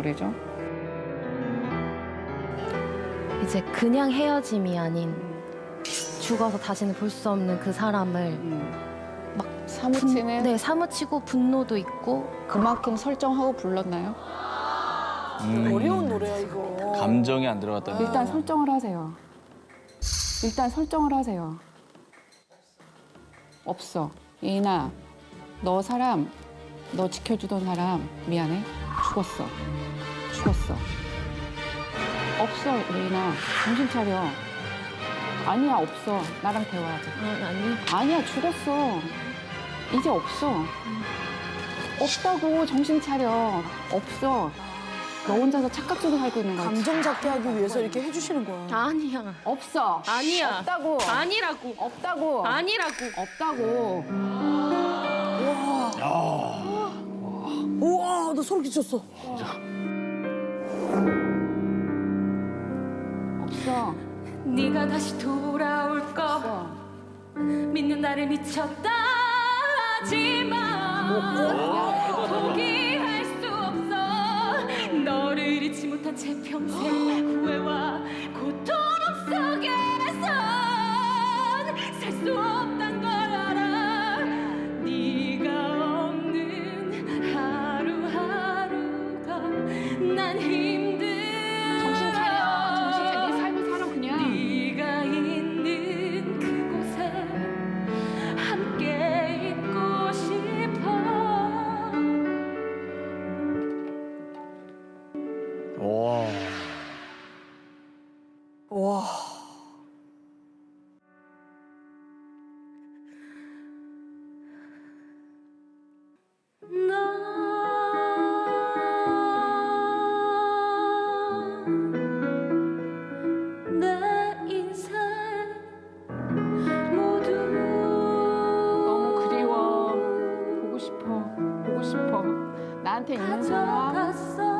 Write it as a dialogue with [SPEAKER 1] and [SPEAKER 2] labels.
[SPEAKER 1] 노래죠?
[SPEAKER 2] 이제 그냥 헤어짐이 아닌 죽어서 다시는 볼 수 없는 그 사람을 막
[SPEAKER 1] 사무치는
[SPEAKER 2] 네, 사무치고 분노도 있고
[SPEAKER 1] 그만큼 설정하고 불렀나요?
[SPEAKER 3] 어려운 노래야 이거.
[SPEAKER 4] 감정이 안 들어갔다는
[SPEAKER 1] 일단 설정을 하세요. 일단 설정을 하세요. 없어. 예인아, 너 지켜주던 사람 미안해. 죽었어. 없어, 예인아. 정신 차려. 아니야, 없어. 나랑 대화하자.
[SPEAKER 2] 아니
[SPEAKER 1] 아니야, 죽었어. 이제 없어. 없다고, 정신 차려. 없어. 너 혼자서 착각적으로 살고 있는 거야.
[SPEAKER 3] 감정 잡게 하기 위해서 이렇게 해주시는 거야.
[SPEAKER 2] 아니야
[SPEAKER 1] 없어.
[SPEAKER 2] 아니야
[SPEAKER 1] 없다고.
[SPEAKER 2] 아니라고
[SPEAKER 1] 없다고.
[SPEAKER 2] 아니라고
[SPEAKER 1] 없다고.
[SPEAKER 3] 우와, 너 소름 끼쳤어.
[SPEAKER 1] 없어.
[SPEAKER 2] 네가 다시 돌아올 거
[SPEAKER 1] 없어.
[SPEAKER 2] 믿는 나를 미쳤다 하지만 포기할 수 없어 너를 잊지 못한 채 평생 후회와 고통 속에선 살 수 없단 걸 알아 네가 없는 하루하루가 난 힘들어
[SPEAKER 1] 정신 차려. 정신 차려. 네 삶을 살아 그냥.
[SPEAKER 2] 네가 있는 그곳에 함께 있고 싶어.
[SPEAKER 4] 와.
[SPEAKER 3] 와.
[SPEAKER 2] 내 인생 모두
[SPEAKER 1] 너무 그리워. 보고 싶어. 나한테 있는 사람.
[SPEAKER 2] 가져갔어